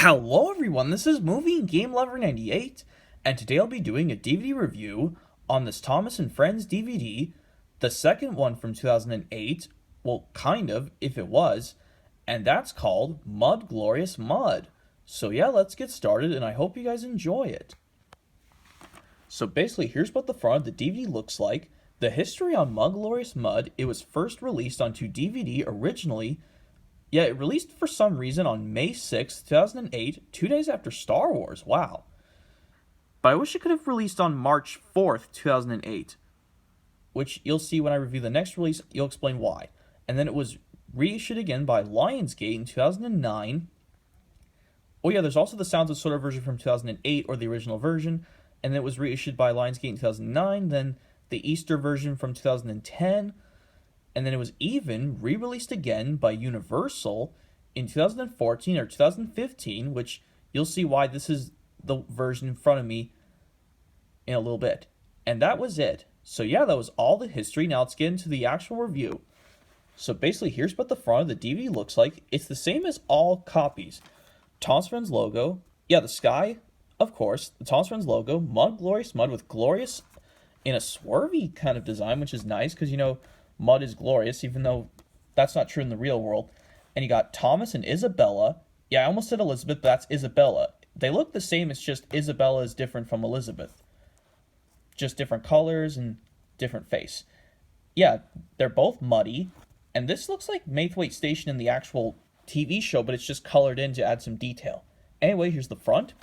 Hello everyone, this is Movie and Game Lover 98, and today I'll be doing a DVD review on this Thomas and Friends DVD, the second one from 2008, well, kind of, if it was, and that's called Mud Glorious Mud. So yeah, let's get started, and I hope you guys enjoy it. So basically, here's what the front of the DVD looks like. The history on Mud Glorious Mud, it was first released onto DVD originally. Yeah, it released for some reason on May 6, 2008, 2 days after Star Wars. Wow. But I wish it could have released on March 4th, 2008, which you'll see when I review the next release. You'll explain why. And then it was reissued again by Lionsgate in 2009. Oh yeah, there's also the Sounds of Soda version from 2008, or the original version, and then it was reissued by Lionsgate in 2009, then the Easter version from 2010, and then it was even re-released again by Universal in 2014 or 2015, which you'll see why this is the version in front of me in a little bit. And that was it. So yeah, that was all the history. Now let's get into the actual review. So basically, here's what the front of the DVD looks like. It's the same as all copies. Thomas Friends logo. Yeah, the sky, of course. The Thomas Friends logo. Mud Glorious Mud with glorious in a swervy kind of design, which is nice because, you know, mud is glorious, even though that's not true in the real world. And you got Thomas and Isabella. Yeah, I almost said Elizabeth, but that's Isabella. They look the same, it's just Isabella is different from Elizabeth. Just different colors and different face. Yeah, they're both muddy. And this looks like Maithwaite Station in the actual TV show, but it's just colored in to add some detail. Anyway, here's the front.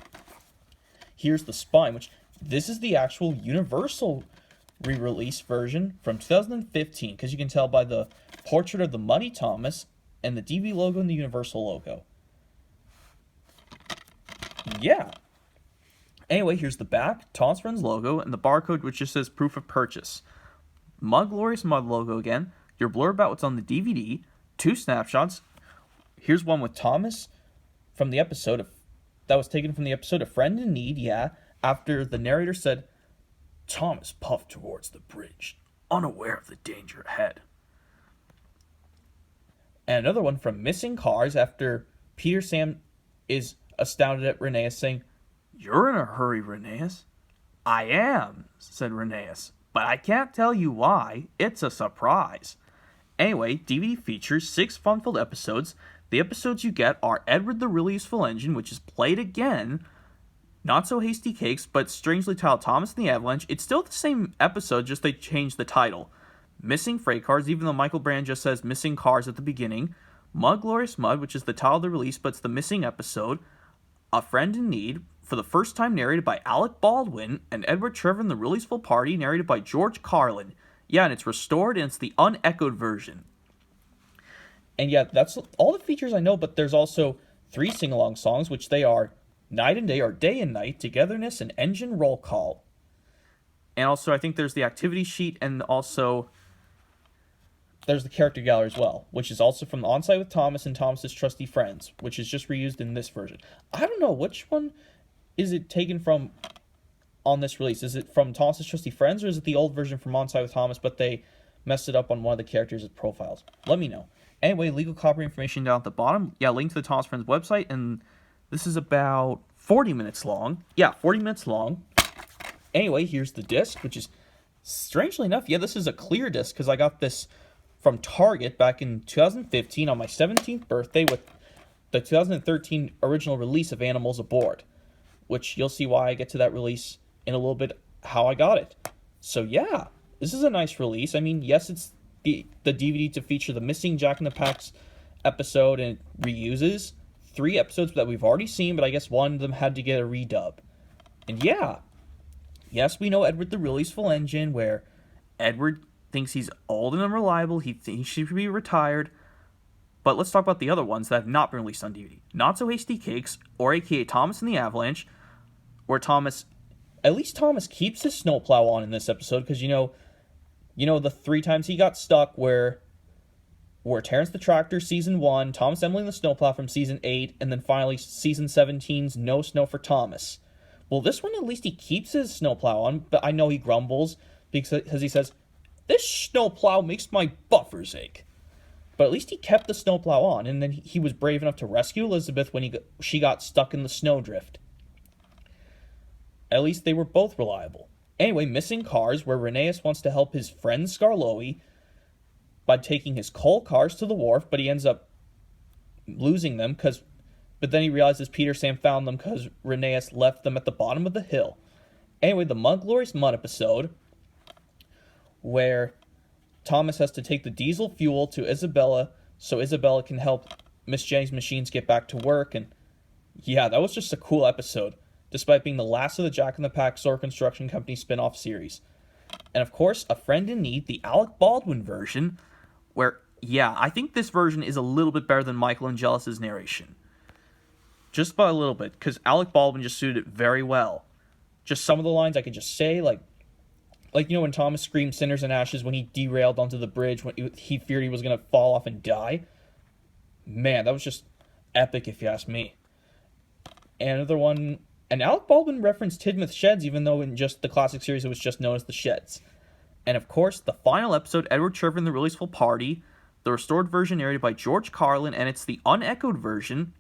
Here's the spine, which this is the actual Universal re-release version from 2015, because you can tell by the portrait of the Muddy Thomas and the DV logo and the Universal logo. Yeah. Anyway, here's the back, Thomas Friends logo, and the barcode which just says proof of purchase. Mud Glorious Mud logo again. Your blurb about what's on the DVD. 2 snapshots. Here's one with Thomas from the episode of that was taken from the episode of Friend in Need. Yeah, after the narrator said, Thomas puffed towards the bridge, unaware of the danger ahead. And another one from Missing Cars after Peter Sam is astounded at Rheneas saying, You're in a hurry, Rheneas. I am, said Rheneas, but I can't tell you why. It's a surprise. Anyway, DVD features 6 fun-filled episodes. The episodes you get are Edward the Really Useful Engine, which is played again, Not So Hasty Cakes, but strangely titled Thomas and the Avalanche. It's still the same episode, just they changed the title. Missing Freight Cars, even though Michael Brand just says Missing Cars at the beginning. Mud Glorious Mud, which is the title of the release, but it's the missing episode. A Friend in Need, for the first time narrated by Alec Baldwin, and Edward Trevor and the Really Useful Party, narrated by George Carlin. Yeah, and it's restored, and it's the unechoed version. And yeah, that's all the features I know, but there's also 3 sing-along songs, which they are Night and Day, or Day and Night, Togetherness, and Engine Roll Call. And also, I think there's the activity sheet, and also there's the character gallery as well, which is also from the On-Site with Thomas and Thomas's Trusty Friends, which is just reused in this version. I don't know, which one is it taken from on this release? Is it from Thomas's Trusty Friends, or is it the old version from On-Site with Thomas, but they messed it up on one of the characters' profiles? Let me know. Anyway, legal copyright information down at the bottom. Yeah, link to the Thomas Friends website, and this is about 40 minutes long. Yeah, 40 minutes long. Anyway, here's the disc, which is, strangely enough, yeah, this is a clear disc, because I got this from Target back in 2015 on my 17th birthday with the 2013 original release of Animals Aboard, which you'll see why I get to that release in a little bit, how I got it. So yeah, this is a nice release. I mean, yes, it's the DVD to feature the Missing Jack in the Box episode, and it reuses 3 episodes that we've already seen, but I guess one of them had to get a redub. And yeah, yes, we know Edward the Really Useful Engine, where Edward thinks he's old and unreliable, he thinks he should be retired. But let's talk about the other ones that have not been released on DVD. Not So Hasty Cakes, or aka Thomas and the Avalanche, where at least Thomas keeps his snowplow on in this episode, because you know the 3 times he got stuck were Terrence the Tractor season 1, Thomas Emily and the Snowplow from season 8, and then finally season 17's No Snow for Thomas. Well, this one at least he keeps his snowplow on, but I know he grumbles because he says, This snowplow makes my buffers ache. But at least he kept the snowplow on, and then he was brave enough to rescue Elizabeth when she got stuck in the snowdrift. At least they were both reliable. Anyway, Missing Cars, where Rheneas wants to help his friend Skarloey by taking his coal cars to the wharf, but he ends up losing them but then he realizes Peter Sam found them because Rheneas left them at the bottom of the hill. Anyway, the Mud Glorious Mud episode, where Thomas has to take the diesel fuel to Isabella so Isabella can help Miss Jenny's machines get back to work. And yeah, that was just a cool episode, despite being the last of the Jack in the Pack Sword Construction Company spin-off series. And of course, A Friend in Need, the Alec Baldwin version, where, yeah, I think this version is a little bit better than Michael Angelis' narration. Just by a little bit, because Alec Baldwin just suited it very well. Just some of the lines I could just say, like when Thomas screamed "Sinners and Ashes" when he derailed onto the bridge when he feared he was going to fall off and die. Man, that was just epic if you ask me. And another one, and Alec Baldwin referenced Tidmouth Sheds, even though in just the classic series it was just known as the Sheds. And of course, the final episode, Edward Trevor and the Releaseful Party, the restored version narrated by George Carlin, and it's the unechoed version.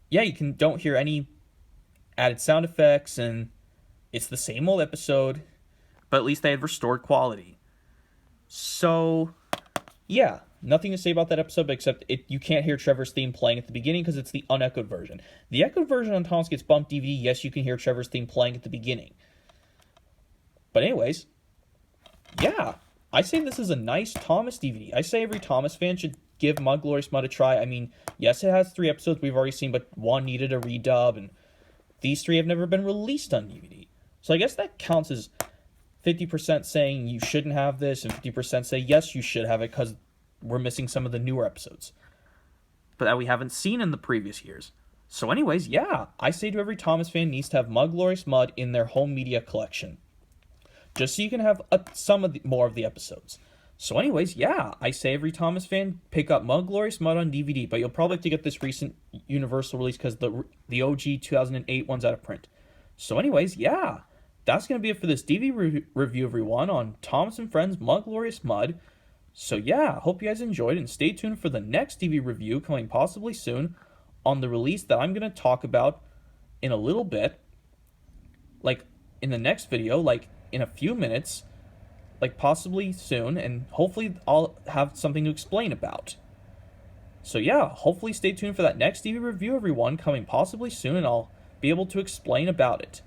Yeah, you don't hear any added sound effects, and it's the same old episode, but at least they had restored quality. So, yeah, nothing to say about that episode, except you can't hear Trevor's theme playing at the beginning because it's the unechoed version. The echoed version on Thomas Gets Bumped DVD, yes, you can hear Trevor's theme playing at the beginning. But anyways, yeah, I say this is a nice Thomas DVD. I say every Thomas fan should give Mud Glorious Mud a try. I mean, yes, it has 3 episodes we've already seen, but one needed a redub, and these 3 have never been released on DVD. So I guess that counts as 50% saying you shouldn't have this, and 50% say yes, you should have it because we're missing some of the newer episodes, but that we haven't seen in the previous years. So anyways, yeah, I say to every Thomas fan needs to have Mud Glorious Mud in their home media collection, just so you can have more of the episodes. So anyways, yeah, I say every Thomas fan pick up Mud Glorious Mud on DVD, but you'll probably have to get this recent Universal release because the OG 2008 one's out of print. So anyways, yeah, that's going to be it for this DVD review, everyone, on Thomas and Friends Mud Glorious Mud. So yeah, hope you guys enjoyed, and stay tuned for the next DVD review coming possibly soon on the release that I'm going to talk about in a little bit, like in the next video, like in a few minutes, like possibly soon, and hopefully I'll have something to explain about. So yeah, hopefully stay tuned for that next DVD review, everyone, coming possibly soon, and I'll be able to explain about it.